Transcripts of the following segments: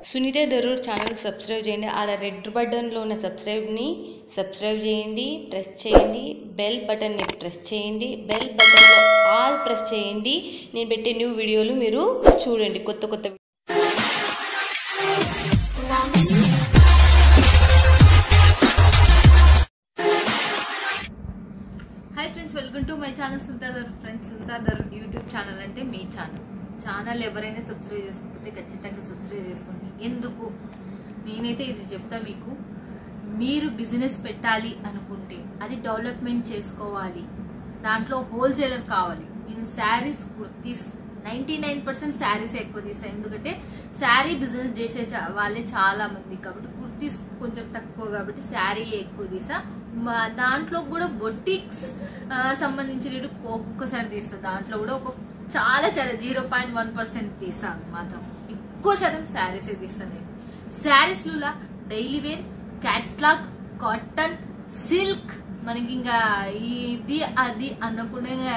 Sunitha Darur channel subscribe చేయండి. ఆడ red బటన్లో ఉన్న సబ్స్క్రైబ్ని సబ్స్క్రైబ్ చేయండి, ప్రెస్ చేయండి. బెల్ బటన్ని ప్రెస్ చేయండి. బెల్ బటన్లో ఆల్ ప్రెస్ చేయండి. నేను పెట్టే న్యూ వీడియోలు మీరు చూడండి. కొత్త కొత్త hi friends, welcome to my channel Sunitha Darur. Friends, Sunitha Darur YouTube channel అంటే మీ ఛానల్ ఎవరైనా సబ్స్క్రైబ్ చేసుకోకపోతే ఖచ్చితంగా సబ్స్క్రైబ్ చేసుకోండి. ఎందుకు నేనైతే ఇది చెప్తా మీకు, మీరు బిజినెస్ పెట్టాలి అనుకుంటే అది డెవలప్మెంట్ చేసుకోవాలి, దాంట్లో హోల్సేలర్ కావాలి. నేను శారీస్, కుర్తీస్ 99% శారీస్ ఎక్కువ తీసాను. ఎందుకంటే శారీ బిజినెస్ చేసే వాళ్ళే చాలా మంది కాబట్టి, కుర్తీస్ కొంచెం తక్కువ కాబట్టి శారీ ఎక్కువ తీసా. దాంట్లో కూడా బొటిక్స్ సంబంధించిన ఒక్కొక్కసారి తీస్తాను. దాంట్లో కూడా చాలా 0.1% తీసాను మాత్రం. ఎక్కువ శాతం శారీసే తీస్తాను నేను. శారీస్లో daily wear, catalogue, cotton, silk, మనకి ఇంకా ఇది అది అనకుండా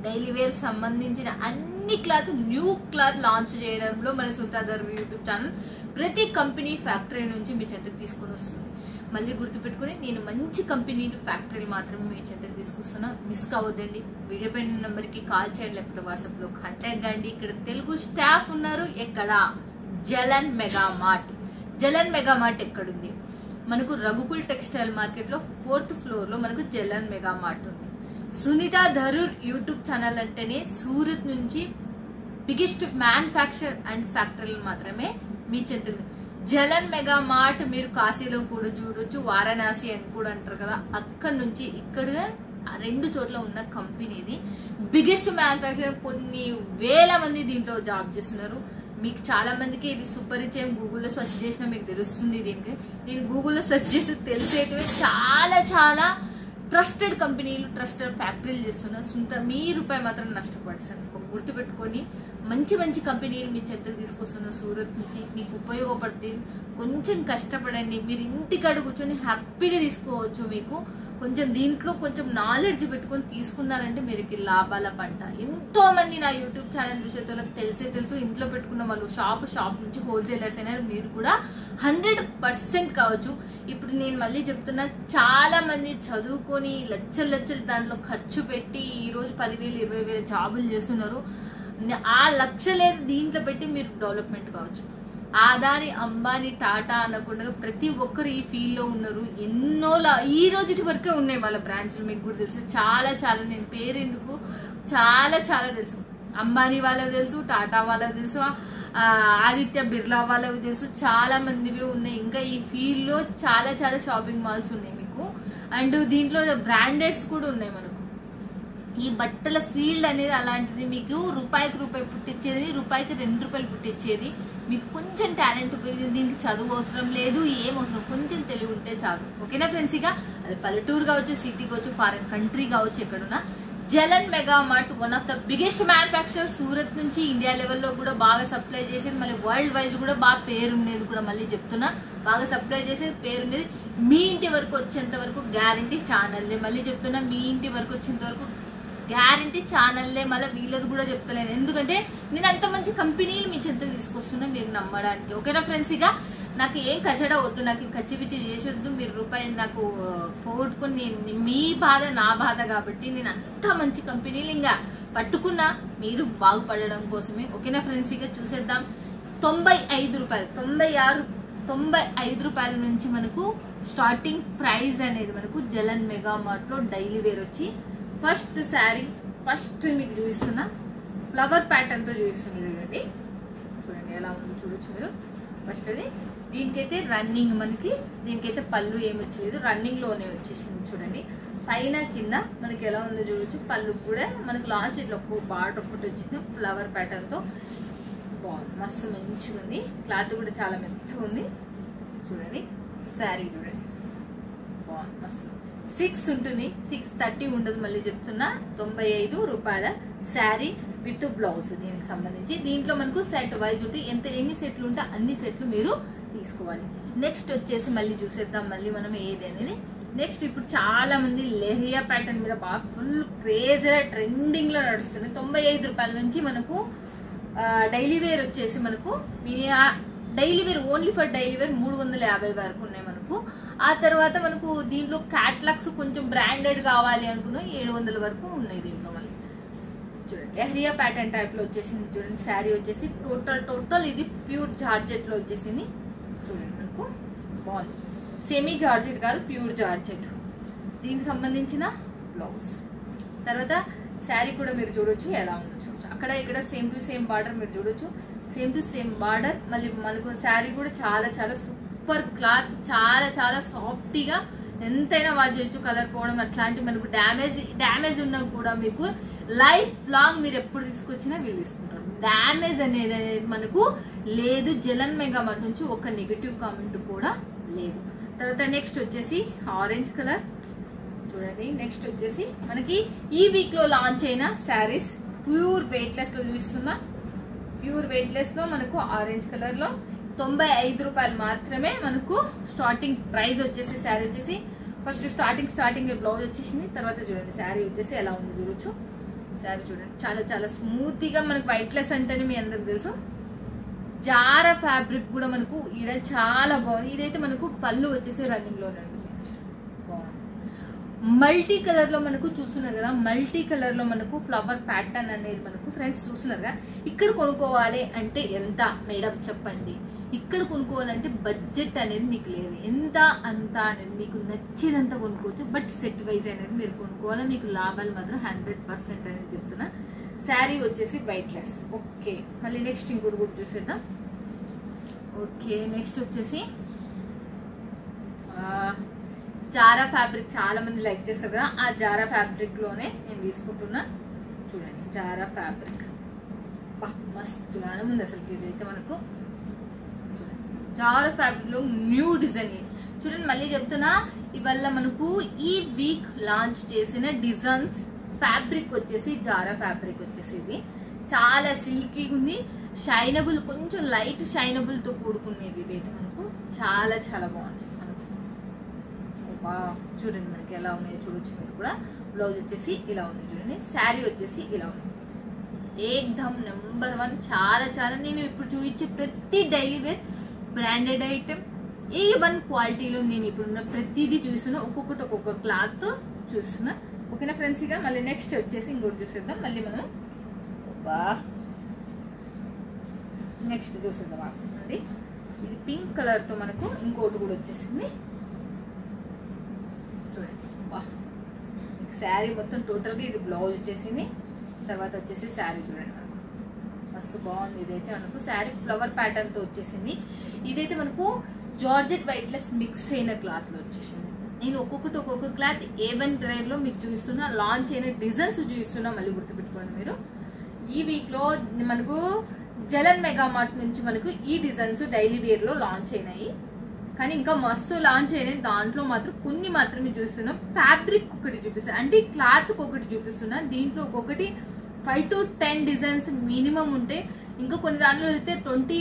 డైలీ వేర్ సంబంధించిన అన్ని క్లాత్, న్యూ క్లాత్ లాంచ్ చేయడంలో మన సునీత దరూర్ యూట్యూబ్ ఛానల్ ప్రతి కంపెనీ ఫ్యాక్టరీ నుంచి మీ చెంతకు తీసుకొని వస్తుంది. మళ్ళీ గుర్తుపెట్టుకుని, నేను మంచి కంపెనీ ఫ్యాక్టరీ మాత్రమే మీ చెంతకు తీసుకొస్తున్నా. మిస్ కావద్దండి. వీడియో పైన నెంబర్కి కాల్ చేయండి, లేకపోతే వాట్సాప్లో కాంటాక్ట్ కండి. ఇక్కడ తెలుగు స్టాఫ్ ఉన్నారు. ఎక్కడ? జలన్ మెగా మార్ట్. జలన్ మెగా మార్ట్ ఎక్కడుంది? మనకు రఘుకుల్ టెక్స్టైల్ మార్కెట్లో 4th ఫ్లోర్లో మనకు జలన్ మెగా మార్ట్ ఉంది. సునీత దరూర్ యూట్యూబ్ ఛానల్ అంటేనే సూరత్ నుంచి బిగ్గెస్ట్ మ్యానుఫ్యాక్చర్ అండ్ ఫ్యాక్టరీలు మాత్రమే మీ చెంతకు. జలన్ మెగా మార్ట్ మీరు కాశీలో కూడా చూడొచ్చు, వారణాసి అని కూడా అంటారు కదా, అక్కడ నుంచి ఇక్కడ 2 చోట్ల ఉన్న కంపెనీది బిగ్గెస్ట్ మ్యానుఫ్యాక్చర్. కొన్ని వేల మంది దీంట్లో జాబ్ చేస్తున్నారు. మీకు చాలా మందికి ఇది సుపరిచయం. గూగుల్లో సెర్చ్ చేసినా మీకు తెలుస్తుంది. దీనికి నేను గూగుల్లో సెర్చ్ చేసి తెలిసేటివి చాలా చాలా ట్రస్టెడ్ కంపెనీలు, ట్రస్టెడ్ ఫ్యాక్టరీలు చేస్తున్నారు. సొంత మీ రూపాయి మాత్రం నష్టపడతాను. గుర్తుపెట్టుకొని, మంచి మంచి కంపెనీలు మీ చెంతకు తీసుకొస్తున్న సూరత్ నుంచి మీకు ఉపయోగపడుతుంది. కొంచెం కష్టపడండి, మీరు ఇంటికాడ కూర్చొని హ్యాపీగా తీసుకోవచ్చు. మీకు కొంచెం దీంట్లో కొంచెం నాలెడ్జ్ పెట్టుకొని తీసుకున్నారంటే మీరు లాభాల పంట. ఎంతో మంది నా యూట్యూబ్ ఛానల్ విషయంలో తెలుసు. ఇంట్లో పెట్టుకున్న వాళ్ళు షాప్ నుంచి హోల్సేలర్స్ అయినారు. మీరు కూడా 100% కావచ్చు. ఇప్పుడు నేను మళ్ళీ చెప్తున్నా, చాలా మంది చదువుకొని లక్షలు దాంట్లో ఖర్చు పెట్టి ఈరోజు 10,000 20,000 జాబులు చేస్తున్నారు. ఆ లక్షలేదు దీంట్లో పెట్టి మీరు డెవలప్మెంట్ కావచ్చు. ఆదాని, అంబానీ, టాటా అనకుండా ప్రతి ఒక్కరు ఈ ఫీల్డ్ లో ఉన్నారు. ఎన్నో ఈ రోజుటి వరకే ఉన్నాయి వాళ్ళ బ్రాంచ్లు. మీకు కూడా తెలుసు. చాలా నేను పేరు ఎందుకు, చాలా తెలుసు. అంబానీ వాళ్ళకి తెలుసు, టాటా వాళ్ళకి తెలుసు, ఆదిత్య బిర్లా వాళ్ళకి తెలుసు. చాలా మందివి ఉన్నాయి. ఇంకా ఈ ఫీల్డ్ లో చాలా షాపింగ్ మాల్స్ ఉన్నాయి మీకు. అండ్ దీంట్లో బ్రాండెడ్స్ కూడా ఉన్నాయి మనకు. ఈ బట్టల ఫీల్డ్ అనేది అలాంటిది. మీకు రూపాయికి రూపాయి పుట్టించేది, రూపాయికి 2 రూపాయలు పుట్టించేది. మీకు కొంచెం టాలెంట్ ఉపయోగించి, దీనికి చదువు అవసరం లేదు, ఏం అవసరం, కొంచెం తెలివి ఉంటే చాలు. ఓకేనా ఫ్రెండ్స్? ఇక అది పల్లెటూరు కావచ్చు, సిటీ కావచ్చు, ఫారెన్ కంట్రీ కావచ్చు, ఎక్కడున్నా Jalan mega mart one of the biggest manufacture. Surat నుంచి ఇండియా లెవెల్లో కూడా బాగా సప్లై చేసేది, మళ్ళీ వరల్డ్ వైజ్ కూడా బాగా పేరుండేది. కూడా మళ్ళీ చెప్తున్నా, బాగా సప్లై చేసేది, పేరుండేది. మీ ఇంటి వరకు వచ్చేంత వరకు గ్యారంటీ ఛానల్లే. మళ్ళీ చెప్తున్నా, మీ ఇంటి వరకు వచ్చేంత వరకు గ్యారంటీ ఛానల్లే. మళ్ళీ వీళ్ళది కూడా చెప్తలేను, ఎందుకంటే నేను అంత మంచి కంపెనీలు మీ చెంతకు తీసుకొస్తున్నా మీరు నమ్మడానికి. ఓకేనా ఫ్రెండ్స్? ఇక నాకు ఏం కచడా వద్దు, నాకు కచ్చిపిచ్చి చేసేద్దు. మీరు రూపాయి నాకు పోగొట్టుకుని, మీ బాధ నా బాధ కాబట్టి నేను అంత మంచి కంపెనీలు ఇంకా పట్టుకున్నా మీరు బాగుపడడం కోసమే. ఓకేనా ఫ్రెండ్స్? ఇక చూసేద్దాం. 95 రూపాయలు, 95 రూపాయల నుంచి మనకు స్టార్టింగ్ ప్రైస్ అనేది మనకు జలన్ మెగా మార్ట్ లో డైలీ వేర్ వచ్చి. ఫస్ట్ శారీ మీకు చూపిస్తున్నా, ఫ్లవర్ ప్యాటర్న్ తో చూపిస్తున్నా. చూడండి ఎలా ఉందో చూడొచ్చు మీరు. ఫస్ట్ అది దీనికైతే రన్నింగ్, దీనికైతే పళ్ళు ఏమి వచ్చలేదు, రన్నింగ్ లోనే వచ్చేసింది. చూడండి పైన కింద మనకి ఎలా ఉందో చూడొచ్చు. పళ్ళు కూడా మనకు లాస్ట్ ఇట్లా బాట్ ఒకటి వచ్చింది ఫ్లవర్ ప్యాటర్న్ తో. బాగుంది, మస్తు మంచిగా ఉంది. క్లాత్ కూడా చాలా మెత్తగా ఉంది. చూడండి శారీ చూడండి, బాగుంది, మస్తు. 6 ఉంటుంది, 630 ఉండదు. మళ్ళీ చెప్తున్నా, 95 రూపాయల శారీ విత్ బ్లౌజ్ దీనికి సంబంధించి. దీంట్లో మనకు సెట్ వైజ్ ఉంటే ఎన్ని సెట్లు ఉంటే అన్ని సెట్లు మీరు తీసుకోవాలి. నెక్స్ట్ వచ్చేసి మళ్ళీ చూసేద్దాం మళ్ళీ మనం ఏది అనేది. నెక్స్ట్ ఇప్పుడు చాలా మంది లెహరియా ప్యాటర్న్ మీద బాగా ఫుల్ క్రేజ్ ట్రెండింగ్ లో నడుస్తుంది. 95 రూపాయల నుంచి మనకు డైలీ వేర్ వచ్చేసి మనకు daily wear, only for daily wear 350 వరకు ఉన్నాయి మనకు. ఆ తర్వాత మనకు దీంట్లో క్యాట్లాగ్స్ కొంచెం బ్రాండెడ్ కావాలి అనుకున్నా 700 వరకు ఉన్నాయి దీంట్లో. మళ్ళీ చూడండి లెహరియా ప్యాటర్న్ టైప్ లో వచ్చేసింది. చూడండి శారీ వచ్చేసి టోటల్ ఇది ప్యూర్ జార్జెట్ లో వచ్చేసింది. చూడండి మనకు బాగుంది, సెమీ జార్జెట్ కాదు ప్యూర్ జార్జెట్. దీనికి సంబంధించిన బ్లౌజ్. తర్వాత శారీ కూడా మీరు చూడొచ్చు ఎలా ఉందో చూడొచ్చు. అక్కడ ఇక్కడ సేమ్ టు సేమ్ బార్డర్ మీరు చూడొచ్చు, సేమ్ టు సేమ్ బార్డర్. మళ్ళీ మనకు శారీ కూడా చాలా చాలా సూపర్ క్లాత్, చాలా చాలా సాఫ్టీగా ఎంతైనా వాష్ చేయొచ్చు. కలర్ పోవడం అట్లాంటి మనకు డ్యామేజ్ ఉన్నా కూడా మీకు లైఫ్ లాంగ్ మీరు ఎప్పుడు తీసుకొచ్చినా వీళ్ళు తీసుకుంటారు. డ్యామేజ్ అనేది మనకు లేదు. జలన్ మెగా మార్ట్ నుంచి ఒక నెగిటివ్ కామెంట్ కూడా లేదు. తర్వాత నెక్స్ట్ వచ్చేసి ఆరెంజ్ కలర్ చూడండి. నెక్స్ట్ వచ్చేసి మనకి ఈ వీక్ లో లాంచ్ అయిన శారీస్ ప్యూర్ వెయిట్ లెస్ లో చూస్తున్నా. ప్యూర్ వెయిట్ లెస్ లో మనకు ఆరెంజ్ కలర్ లో 95 రూపాయలు మాత్రమే మనకు స్టార్టింగ్ ప్రైస్ వచ్చేసి. శారీ వచ్చేసి ఫస్ట్ స్టార్టింగ్ బ్లౌజ్ వచ్చేసింది. తర్వాత చూడండి శారీ వచ్చేసి ఎలా ఉంది చూడొచ్చు. శారీ చూడండి చాలా చాలా స్మూత్ గా మనకు వైట్ లెస్ అంటేనే మీ అందరికి తెలుసు. జారా ఫ్యాబ్రిక్ కూడా మనకు ఈడ చాలా బాగుంది. ఇదైతే మనకు పళ్ళు వచ్చేసి రన్నింగ్ లోనే ఉంది. మల్టీ కలర్ లో మనకు చూస్తున్నారు కదా, మల్టీ కలర్ లో మనకు ఫ్లవర్ ప్యాటర్న్ అనేది మనకు ఫ్రెండ్స్ చూస్తున్నారు కదా. ఇక్కడ కొనుక్కోవాలి అంటే ఎంత మేడం చెప్పండి. ఇక్కడ కొనుక్కోవాలంటే బడ్జెట్ అనేది మీకు లేదు, ఎంత అంత అనేది మీకు నచ్చినంత కొనుక్కోవచ్చు. బట్ సెట్ వైజ్ అనేది మీరు కొనుక్కోవాలి, మీకు లాభాలు మాత్రం 100% అనేది చెప్తున్నా. శారీ వచ్చేసి వైట్ లెస్. ఓకే మళ్ళీ నెక్స్ట్ ఇంకోటి కూడా చూసేద్దాం. ఓకే నెక్స్ట్ వచ్చేసి జారా ఫ్యాబ్రిక్ చాలా మంది లైక్ చేస్తారు కదా, ఆ జారా ఫ్యాబ్రిక్ లోనే నేను తీసుకుంటున్నా. చూడండి జారా ఫ్యాబ్రిక్ మస్తుగానే ఉంది అసలు. ఇదైతే మనకు జారా ఫ్యాబ్రిక్ లో న్యూ డిజైన్. చూడండి మళ్ళీ చెప్తున్నా, ఇవల్ల మనకు ఈ వీక్ లాంచ్ చేసిన డిజైన్స్ ఫ్యాబ్రిక్ వచ్చేసి జారా ఫ్యాబ్రిక్ వచ్చేసి ఇది చాలా సిల్కీ ఉంది. షైనబుల్, కొంచెం లైట్ షైనబుల్ తో కూడుకునేది. ఇదైతే మనకు చాలా చాలా బాగుంది. చూడండి మనకి ఎలా ఉన్నాయి చూడొచ్చు మీరు కూడా. బ్లౌజ్ వచ్చేసి ఇలా ఉంది చూడండి. శారీ వచ్చేసి ఇలా ఉంది. ఏకదమ్ నెంబర్ 1. చాలా చాలా నేను ఇప్పుడు చూపించే ప్రతి daily wear branded item A1 క్వాలిటీలో నేను ఇప్పుడున్న ప్రతిదీ చూస్తున్నా. ఒక్కొక్కటి ఒక్కొక్క క్లాత్ చూస్తున్నా. ఓకేనా ఫ్రెండ్స్. ఇక మళ్ళీ నెక్స్ట్ వచ్చేసి ఇంకోటి చూసేద్దాం. మళ్ళీ మనం నెక్స్ట్ చూసేద్దాం అండి. ఇది పింక్ కలర్ తో మనకు ఇంకోటి కూడా వచ్చేసింది. చూడండి శారీ మొత్తం టోటల్ గా ఇది బ్లౌజ్ వచ్చేసింది. తర్వాత వచ్చేసి శారీ చూడండి మనకు మస్తు బాగుంది. ఇదైతే మనకు శారీ ఫ్లవర్ ప్యాటర్న్ తో వచ్చేసింది. ఇదైతే మనకు జార్జెట్ వైట్ లెస్ మిక్స్ అయిన క్లాత్ లో వచ్చేసింది. నేను ఒక్కొక్కటి ఒక్కొక్క క్లాత్ A1 గ్రేడ్ లో మీకు చూస్తున్నా, లాంచ్ అయిన డిజైన్స్ చూస్తున్నా. మళ్ళీ గుర్తుపెట్టుకోండి మీరు. ఈ వీక్ లో మనకు జలన్ మెగా మార్ట్ నుంచి మనకు ఈ డిజైన్స్ డైలీ వేర్ లో లాంచ్ అయినాయి. కానీ ఇంకా మస్తు లాంచ్ అయినాయి. దాంట్లో మాత్రం కొన్ని మాత్రమే చూస్తున్నాం. ఫ్యాబ్రిక్ ఒకటి చూపిస్తున్నా, అంటే క్లాత్ ఒకటి చూపిస్తున్నా. దీంట్లో ఒక్కొక్కటి 5 to 10 డిజైన్స్ మినిమం ఉంటాయి. ఇంకా కొన్ని దాంట్లో అయితే 20,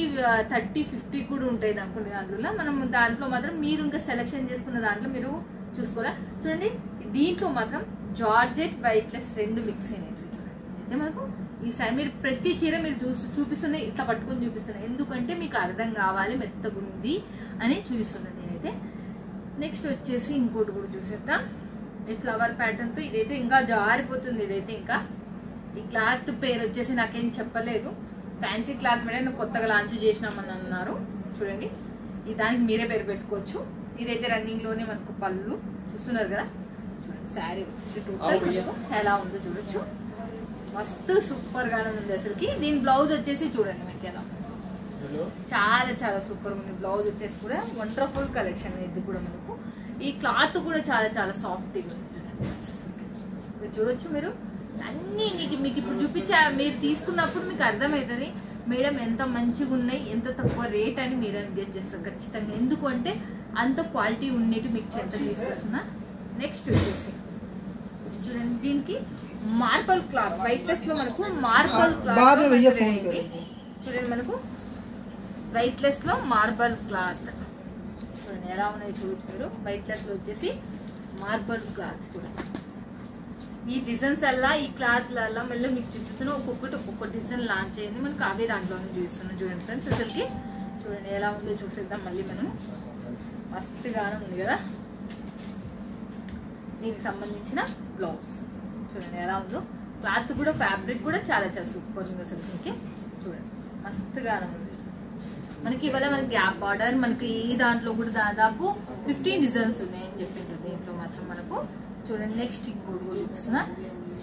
30, 50 కూడా ఉంటాయి. కొన్ని దాంట్లో మనం దాంట్లో మాత్రం మీరు ఇంకా సెలెక్షన్ చేసుకున్న దాంట్లో మీరు చూసుకోరా. చూడండి దీంట్లో మాత్రం జార్జెట్ వైట్ లెస్ రెండు మిక్స్ అయినాయి. అయితే మనకు ఈసారి మీరు ప్రతి చీర మీరు చూపిస్తున్నాయి, ఇట్లా పట్టుకొని చూపిస్తున్నాయి. ఎందుకంటే మీకు అర్థం కావాలి మెత్తగుంది అని చూపిస్తున్నాను నేనైతే. నెక్స్ట్ వచ్చేసి ఇంకోటి కూడా చూసేద్దాం. ఈ ఫ్లవర్ ప్యాటర్న్ తో ఇదైతే ఇంకా జారిపోతుంది. ఇదైతే ఇంకా ఈ క్లాత్ పేరు వచ్చేసి నాకేం చెప్పలేదు. ఫ్యాన్సీ క్లాత్ మీద కొత్తగా లాంచ్ చేసినామని అన్నారు. చూడండి ఈ దానికి మీరే పేరు పెట్టుకోవచ్చు. ఇదైతే రన్నింగ్ లోనే మనకు పళ్ళు చూస్తున్నారు కదా. చూడండి శారీ వచ్చేసి టోటల్ ఎలా ఉందో చూడొచ్చు. మస్తు సూపర్ గానే ఉంది అసలుకి. దీని బ్లౌజ్ వచ్చేసి చూడండి మీకు ఎలా చాలా చాలా సూపర్ ఉంది. బ్లౌజ్ వచ్చేసి కూడా వండర్ఫుల్ కలెక్షన్. ఇది కూడా మనకు ఈ క్లాత్ కూడా చాలా చాలా సాఫ్ట్గా ఉంది. మీరు చూడొచ్చు. మీరు అన్ని మీకు ఇప్పుడు చూపించా, మీరు తీసుకున్నప్పుడు మీకు అర్థమవుతుంది మేడం ఎంత మంచిగా ఉన్నాయి, ఎంత తక్కువ రేట్ అని మీరు గెస్ చేస్తారు ఖచ్చితంగా. ఎందుకంటే అంత క్వాలిటీ ఉన్నట్టు మీకు చెత్త తీసుకొస్తున్నా. నెక్స్ట్ వచ్చేసి చూడండి దీనికి మార్బల్ క్లాత్ వైట్ లెస్ లో మనకు మార్బల్ క్లాత్ చూడండి. మనకు వైట్ లెస్ లో మార్బల్ క్లాత్ చూడండి ఎలా ఉన్నాయి చూడొచ్చు మీరు. వైట్ లెస్ లో వచ్చేసి మార్బల్ క్లాత్ చూడండి. ఈ డిజైన్స్ అలా ఈ క్లాత్ అలా మళ్ళీ మీకు చూపిస్తున్నా. ఒక్కొక్కటి ఒక్కొక్క డిజైన్ లాంచ్ అయింది మనకు. అవే దాంట్లోనే చూస్తున్నాం చూడండి ఫ్రెండ్స్. అసలుకి చూడండి ఎలా ఉందో చూసేద్దాం మళ్ళీ మనం. మస్తుగానే ఉంది కదా. దీనికి సంబంధించిన బ్లౌజ్ చూడండి ఎలా ఉందో. క్లాత్ కూడా ఫ్యాబ్రిక్ కూడా చాలా చాలా సూపర్ ఉంది అసలు. మీకు చూడండి మస్తుగానే ఉంది. మనకి ఇవాళ మనకి గ్యాప్ బార్డర్ మనకి ఈ దాంట్లో కూడా దాదాపు 15 డిజైన్స్ ఉన్నాయని చెప్పిండ్రు. దీంట్లో మాత్రం మనకు చూడండి. నెక్స్ట్ ఇంకోటి కూడా చూపిస్తున్నా.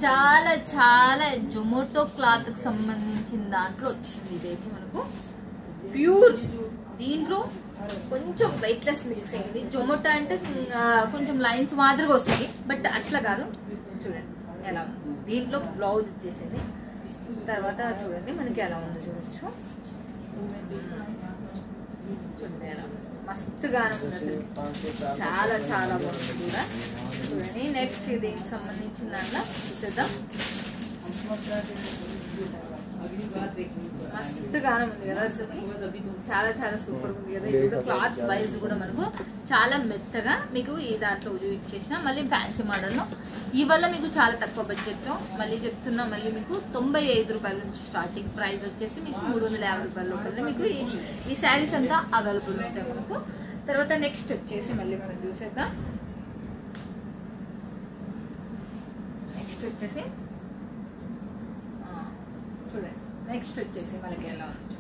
చాలా చాలా జొమాటో క్లాత్ కి సంబంధించిన దాంట్లో వచ్చింది. ఇదైతే మనకు ప్యూర్. దీంట్లో కొంచెం వెయిట్లెస్ మిక్స్ అయింది. జొమాటో అంటే కొంచెం లైన్స్ మాదిరిగా వస్తుంది, బట్ అట్లా కాదు. చూడండి ఎలా ఉంది. దీంట్లో బ్లౌజ్ వచ్చేసింది. తర్వాత చూడండి మనకి ఎలా ఉందో చూడొచ్చు. చూడండి ఎలా ఉంది. మస్తుగానే ఉంది అసలు. చాలా చాలా బాగుంది కూడా. చూడండి నెక్స్ట్ దీనికి సంబంధించిన దాంట్లో చూసేద్దాం. మస్తుగానే ఉంది కదా అసలు. చాలా చాలా సూపర్ ఉంది కదా. ఇది కూడా క్లాత్ వైజ్ కూడా మనకు చాలా మెత్తగా మీకు ఈ దాంట్లో ఇచ్చేసిన. మళ్ళీ ఫ్యాన్సీ మోడల్లో ఇవల్ల మీకు చాలా తక్కువ బడ్జెట్ లో మళ్ళీ చెప్తున్నా. మళ్ళీ మీకు 95 రూపాయల నుంచి స్టార్టింగ్ ప్రైస్ వచ్చేసి మీకు 350 రూపాయల లోపల మీకు ఈ శారీస్ అంతా అవైలబుల్ ఉంటాయి మనకు. తర్వాత నెక్స్ట్ వచ్చేసి మళ్ళీ మనం చూసేద్దాం. నెక్స్ట్ వచ్చేసి చూడండి. నెక్స్ట్ వచ్చేసి మనకి ఎలా ఉంది.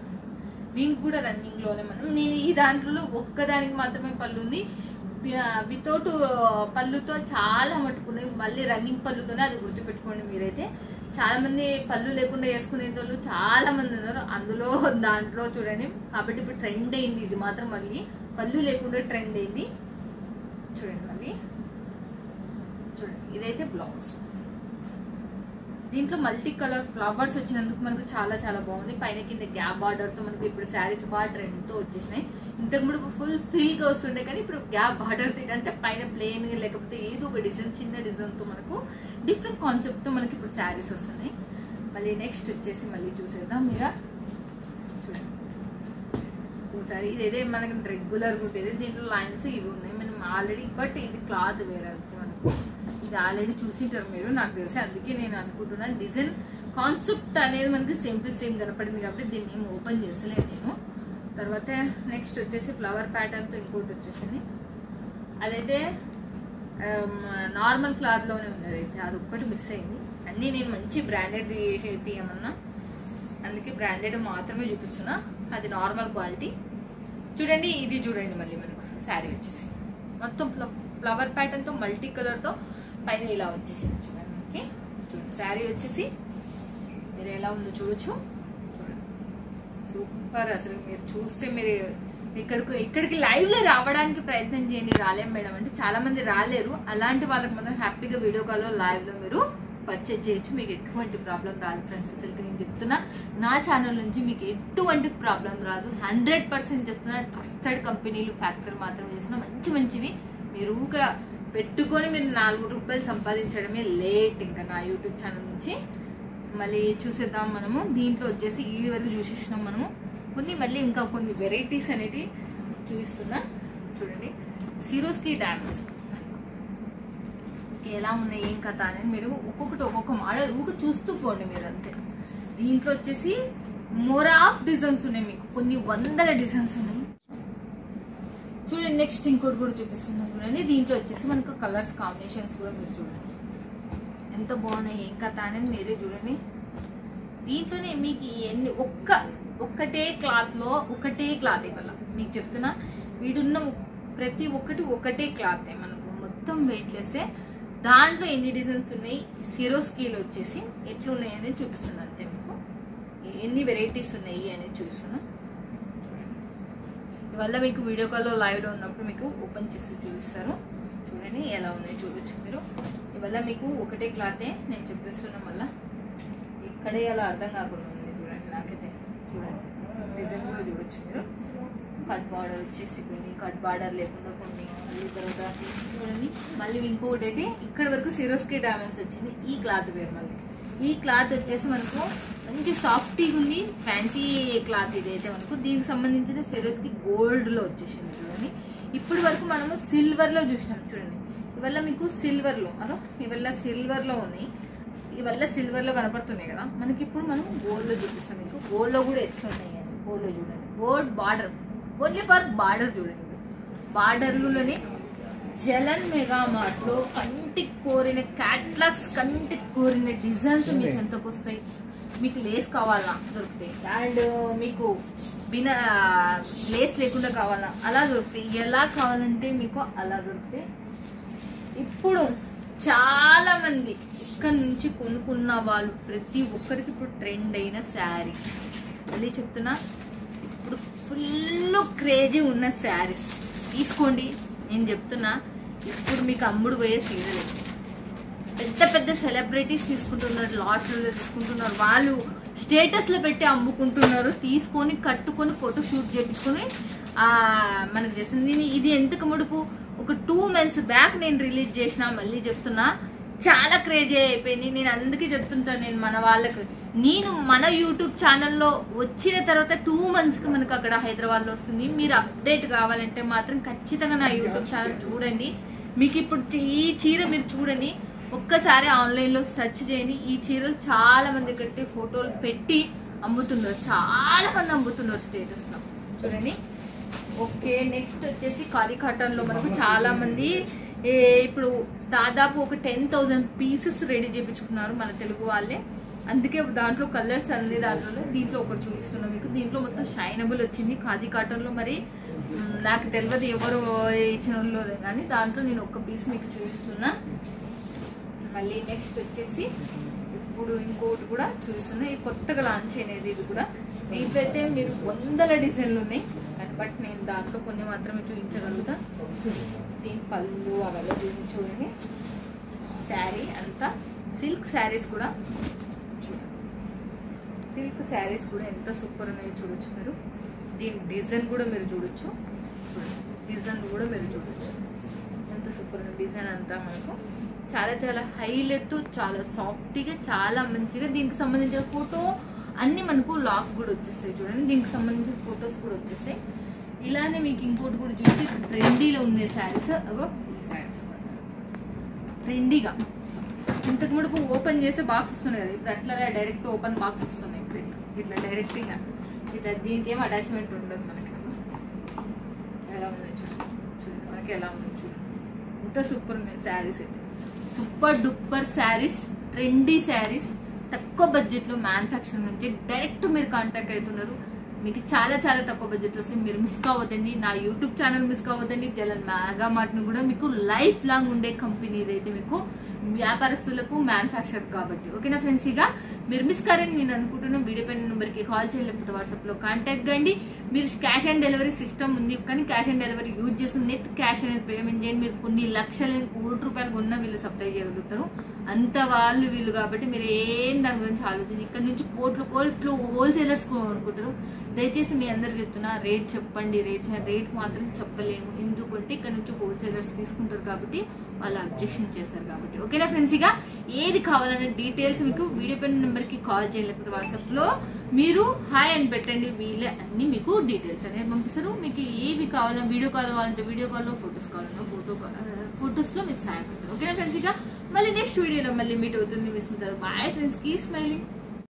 దీనికి కూడా రన్నింగ్ లోనే నేను ఈ దాంట్లో ఒక్కదానికి మాత్రమే పళ్ళు ఉంది. వితౌట్ పళ్ళుతో చాలా మట్టుకున్నాయి. మళ్ళీ రన్నింగ్ పళ్ళుతోనే అది గుర్తుపెట్టుకోండి మీరైతే. చాలా మంది పళ్ళు లేకుండా వేసుకునే వాళ్ళు చాలా మంది ఉన్నారు. అందులో దాంట్లో చూడండి. కాబట్టి ఇప్పుడు ట్రెండ్ అయింది ఇది మాత్రం. మళ్ళీ పళ్ళు లేకుండా ట్రెండ్ అయింది. చూడండి మళ్ళీ చూడండి. ఇదైతే బ్లౌజ్. దీంట్లో మల్టీ కలర్ ఫ్లవర్స్ వచ్చినందుకు మనకు చాలా చాలా బాగుంది. పైన కింద గ్యాప్ బార్డర్ తో మనకు ఇప్పుడు శారీస్ బాగా ట్రెండ్ తో వచ్చేసినాయి. ఇంతకు ముందు ఫుల్ ఫీల్ గా వస్తుండే, కానీ ఇప్పుడు గ్యాప్ బార్డర్ అంటే పైన ప్లెయిన్ గా లేకపోతే ఏదో ఒక డిజైన్, చిన్న డిజైన్ తో మనకు డిఫరెంట్ కాన్సెప్ట్ తో మనకి ఇప్పుడు శారీస్ వస్తున్నాయి. మళ్ళీ నెక్స్ట్ వచ్చేసి మళ్ళీ చూసేద్దాం. మీరు చూడండి ఒకసారి. ఇదైతే మనకి రెగ్యులర్ గా ఉంటుంది. దీంట్లో లైన్స్ ఇవి ఉన్నాయి మనం ఆల్రెడీ, బట్ ఇది క్లాత్ వేరే మనకు. ఇది ఆల్రెడీ చూసింటారు మీరు నాకు తెలిసి. అందుకే నేను అనుకుంటున్నాను డిజైన్ కాన్సెప్ట్ అనేది మనకి సేమ్ టు సేమ్ కనపడింది కాబట్టి దీన్ని ఏం ఓపెన్ చేస్తలేను నేను. తర్వాత నెక్స్ట్ వచ్చేసి ఫ్లవర్ ప్యాటర్న్ తో ఇంకోటి వచ్చేసింది. అదైతే నార్మల్ క్లాత్ లోనే ఉన్నది. అయితే అది ఒక్కటి మిస్ అయింది. అన్నీ నేను మంచి బ్రాండెడ్ తీయమన్నా, అందుకే బ్రాండెడ్ మాత్రమే చూపిస్తున్నా. అది నార్మల్ క్వాలిటీ. చూడండి ఇది చూడండి. మళ్ళీ మనకు శారీ వచ్చేసి మొత్తం ఫ్లవర్ ప్యాటర్న్ తో మల్టీ కలర్ తో పైన ఇలా వచ్చేసింది. చూడండి మనకి. చూడండి శారీ వచ్చేసి మీరు ఎలా ఉందో చూడొచ్చు. చూడండి సూపర్ అసలు. మీరు చూస్తే మీరు ఇక్కడికి లైవ్ లో రావడానికి ప్రయత్నం చేయండి. రాలేం మేడం అంటే చాలా మంది రాలేరు. అలాంటి వాళ్ళకి మాత్రం హ్యాపీగా వీడియో కాల్ లో లైవ్ లో మీరు పర్చేజ్ చేయొచ్చు. మీకు ఎటువంటి ప్రాబ్లం రాదు ఫ్రెండ్స్. అసలు నేను చెప్తున్నా నా ఛానల్ నుంచి మీకు ఎటువంటి ప్రాబ్లం రాదు. 100% చెప్తున్నా. ట్రస్టెడ్ కంపెనీలు ఫ్యాక్టరీ మాత్రం చేసిన మంచి మంచివి మీరు పెట్టుకొని మీరు 4 రూపాయలు సంపాదించడమే లేట్ ఇంకా నా యూట్యూబ్ ఛానల్ నుంచి. మళ్ళీ చూసేద్దాం మనము. దీంట్లో వచ్చేసి ఈ వరకు చూసేసినాం మనము. కొన్ని మళ్ళీ ఇంకా కొన్ని వెరైటీస్ అనేవి చూపిస్తున్నా. చూడండి సిరోస్కి డ్యామేజ్ ఎలా ఉన్నాయి ఏం కథ అనేది మీరు ఒక్కొక్కటి ఒక్కొక్క మోడల్ ఊక చూస్తూ పోండి మీరు అంతే. దీంట్లో వచ్చేసి మోర్ ఆఫ్ డిజైన్స్ ఉన్నాయి. మీకు కొన్ని వందల డిజైన్స్ ఉన్నాయి. చూడండి నెక్స్ట్ ఇంకోటి కూడా చూపిస్తున్నాను చూడండి. దీంట్లో వచ్చేసి మనకు కలర్స్ కాంబినేషన్స్ కూడా మీరు చూడండి ఎంత బాగున్నాయి ఏం కథ అనేది మీరే చూడండి. దీంట్లోనే మీకు ఎన్ని ఒక్కటే క్లాత్ లో ఒకటే క్లాత్ ఇవ్వాల మీకు చెప్తున్నా. వీడున్న ప్రతి ఒక్కటి ఒకటే క్లాత్ మనకు మొత్తం వెయిట్లెస్. దాంట్లో ఎన్ని డిజైన్స్ ఉన్నాయి, సిరోస్కీలు వచ్చేసి ఎట్లున్నాయి అనేది చూపిస్తున్నా అంతే. మీకు ఎన్ని వెరైటీస్ ఉన్నాయి అనేది చూపిస్తున్నా. ఇవల్ల మీకు వీడియో కాల్లో లైవ్లో ఉన్నప్పుడు మీకు ఓపెన్ చేసి చూపిస్తారు. చూడండి ఎలా ఉన్నాయి చూడొచ్చు మీరు. ఇవల్ల మీకు ఒకటే క్లాతే నేను చూపిస్తున్నా. మళ్ళీ ఇక్కడే అలా అర్థం కాకుండా ఉంది చూడండి. నాకైతే చూడండి డిజైన్ కూడా చూడొచ్చు మీరు. కట్ బార్డర్ వచ్చేసి కొన్ని, కట్ బార్డర్ లేకుండా కొన్ని. మళ్ళీ తర్వాత చూడండి మళ్ళీ ఇంకొకటి అయితే ఇక్కడ వరకు సిరోస్కి డామేజ్ వచ్చింది. ఈ క్లాత్ వేరు. మళ్ళీ ఈ క్లాత్ వచ్చేసి మనకు మంచి సాఫ్టీగా ఉంది. ఫ్యాన్సీ క్లాత్ ఇదైతే మనకు. దీనికి సంబంధించిన సిరోస్కి గోల్డ్లో వచ్చేసింది చూడండి. ఇప్పటి వరకు మనము సిల్వర్లో చూసినాం చూడండి. ఇవల్ల మీకు సిల్వర్లో ఇవల్ల సిల్వర్లో ఉన్నాయి. ఇవల్ల సిల్వర్లో కనపడుతున్నాయి కదా మనకి. ఇప్పుడు మనం గోల్డ్లో చూపిస్తాం మీకు. గోల్డ్లో కూడా ఎట్లా ఉన్నాయి అని. గోల్డ్లో చూడండి. Gold border only for border చూడండి. బార్డర్లోనే జలన్ మెగా మార్ట్ లో కంటికి కోరిన క్యాట్లాగ్స్, కంటికి కోరిన డిజైన్స్ మీ చెంతకు వస్తాయి. మీకు లేస్ కావాలా దొరుకుతాయి, అండ్ మీకు బినా లేస్ లేకుండా కావాలా అలా దొరుకుతాయి. ఎలా కావాలంటే మీకు అలా దొరుకుతాయి. ఇప్పుడు చాలా మంది ఇక్కడ నుంచి కొనుక్కున్న వాళ్ళు ప్రతి ఒక్కరికి ఇప్పుడు ట్రెండ్ అయిన శారీ, మళ్ళీ చెప్తున్నా, ఇప్పుడు ఫుల్ క్రేజీ ఉన్న శారీస్ తీసుకోండి. నేను చెప్తున్నా, ఇప్పుడు మీకు అమ్ముడు పోయే సీజన్. పెద్ద పెద్ద సెలబ్రిటీస్ తీసుకుంటున్నారు, లాట్లలో తీసుకుంటున్నారు, వాళ్ళు స్టేటస్లో పెట్టి అమ్ముకుంటున్నారు. తీసుకొని కట్టుకొని ఫోటో షూట్ చేయించుకొని మనకు చేస్తుంది. నేను ఇది ఎంతకు ముడుపు ఒక 2 months బ్యాక్ నేను రిలీజ్ చేసిన, మళ్ళీ చెప్తున్నా చాలా క్రేజీ అయిపోయింది. నేను అందుకే చెప్తుంటాను, నేను మన వాళ్ళకి, నేను మన యూట్యూబ్ ఛానల్లో వచ్చిన తర్వాత 2 monthsకి మనకు అక్కడ హైదరాబాద్లో వస్తుంది. మీరు అప్డేట్ కావాలంటే మాత్రం ఖచ్చితంగా నా యూట్యూబ్ ఛానల్ చూడండి. మీకు ఇప్పుడు ఈ చీర మీరు చూడండి, ఒక్కసారి ఆన్లైన్లో సెర్చ్ చేయండి. ఈ చీరలు చాలా మంది కట్టి ఫోటోలు పెట్టి అమ్ముతున్నారు, చాలా మంది అమ్ముతున్నారు స్టేటస్లో చూడండి. ఓకే, నెక్స్ట్ వచ్చేసి ఖాదీ కాటన్లో మనకు చాలా మంది ఇప్పుడు దాదాపు ఒక 10,000 పీసెస్ రెడీ చేయించుకున్నారు మన తెలుగు వాళ్ళే. అందుకే దాంట్లో కలర్స్ అన్ని దీంట్లో ఒకటి చూపిస్తున్నాం మీకు. దీంట్లో మొత్తం షైనబుల్ వచ్చింది ఖాదీ కాటన్లో. మరి నాకు తెలియదు ఎవరు ఇచ్చిన వాళ్ళు కానీ దాంట్లో నేను ఒక పీస్ మీకు చూపిస్తున్నా. మళ్ళీ నెక్స్ట్ వచ్చేసి ఇప్పుడు ఇంకోటి కూడా చూస్తున్నా, ఇది కొత్తగా లాంచ్ అయినది. ఇది కూడా దీంట్లో అయితే మీరు 100 డిజైన్లు ఉన్నాయి, బట్ నేను దాంట్లో కొన్ని మాత్రమే చూపించగలుగుతా. దీని పళ్ళు అవన్నీ చూపించుకోండి. శారీ అంతా సిల్క్ శారీస్ కూడా, సిల్క్ శారీస్ కూడా ఎంత సూపర్ ఉన్నాయో చూడొచ్చు మీరు. దీని డిజైన్ కూడా మీరు చూడొచ్చు, డిజైన్ కూడా మీరు చూడొచ్చు ఎంత సూపర్ ఉంది. డిజైన్ అంతా మనకు చాలా చాలా హైలైట్, చాలా సాఫ్ట్గా, చాలా మంచిగా. దీనికి సంబంధించిన ఫోటో అన్ని మనకు లాక్ కూడా వచ్చేస్తాయి చూడండి. దీనికి సంబంధించిన ఫొటోస్ కూడా వచ్చేస్తాయి. ఇలానే మీకు ఇంకోటి కూడా చూసి ట్రెండీలో ఉండే శారీస్, అగో ఈ శారీస్ కూడా ట్రెండీగా. ఇంతకు ముడుపు ఓపెన్ చేసే బాక్స్ వస్తున్నాయి కదా, ఇప్పుడు అట్లా డైరెక్ట్ ఓపెన్ బాక్స్ వస్తున్నాయి. ఇప్పుడు ఇట్లా డైరెక్ట్గా ఇట్లా దీనికి ఏం అటాచ్మెంట్ ఉండదు మనకి. ఎలా ఉన్నాయి చూడండి, చూడండి మనకి ఎలా ఉన్నాయి చూడండి. ఎంత సూపర్ ఉన్నాయి శారీస్ అయితే, super duper saris, trendy saris. తక్కువ బడ్జెట్లో మ్యానుఫ్యాక్చర్ నుంచి డైరెక్ట్ మీరు కాంటాక్ట్ అవుతున్నారు. మీకు చాలా చాలా తక్కువ బడ్జెట్లో వస్తుంది. మీరు మిస్ కావద్దండి, నా యూట్యూబ్ ఛానల్ మిస్ కావద్దండి. జలన్ మెగా మార్ట్ని కూడా మీకు లైఫ్ లాంగ్ ఉండే కంపెనీ ఇదైతే, మీకు వ్యాపారస్తులకు మ్యానుఫ్యాక్చర్ కాబట్టి. ఓకేనా ఫ్రెండ్స్, ఇక మీరు మిస్ కారని నేను అనుకుంటున్నాను. వీడియో పైన నెంబర్కి కాల్ చేయలేకపోతే వాట్సాప్లో కాంటాక్ట్ కండి. మీరు క్యాష్ ఆన్ డెలివరీ సిస్టమ్ ఉంది, కానీ క్యాష్ ఆన్ డెలివరీ యూజ్ చేసుకుని నెట్ క్యాష్ అనేది పేమెంట్ చేయండి. మీరు కొన్ని లక్షల ₹1,00,000 కొన్నా వీళ్ళు సప్లై చేయగలుగుతారు, అంత వాళ్ళు వీళ్ళు. కాబట్టి మీరు ఏం దాని గురించి ఆలోచించి ఇక్కడ నుంచి కోట్లు హోల్సేలర్స్ అనుకుంటారు. దయచేసి మీ అందరు చెప్తున్నా, రేట్ చెప్పండి. రేట్ మాత్రం చెప్పలేము, ఎందుకంటే ఇక్కడ నుంచి హోల్సేలర్స్ తీసుకుంటారు కాబట్టి వాళ్ళు అబ్జెక్షన్ చేస్తారు కాబట్టి. ఓకేనా ఫ్రెండ్స్, ఇక ఏది కావాలనే డీటెయిల్స్ మీకు వీడియో పైన నెంబర్కి కాల్ చేయలేకపోతే వాట్సాప్లో మీరు హాయ్ అని పెట్టండి, వీళ్ళే అన్ని మీకు డీటెయిల్స్ అనేది పంపిస్తారు. మీకు ఏవి కావాలన్నా, వీడియో కాల్ కావాలంటే వీడియో కాల్లో, ఫొటోస్ కావాలన్నా ఫొటోస్లో మీకు సాయం పడతారు. ఓకేనా ఫ్రెండ్స్, ఇక మళ్ళీ నెక్స్ట్ వీడియోలో మళ్ళీ మీట్ అవుతుంది. మిస్ అవుతుంది. Bye friends, keep smiling.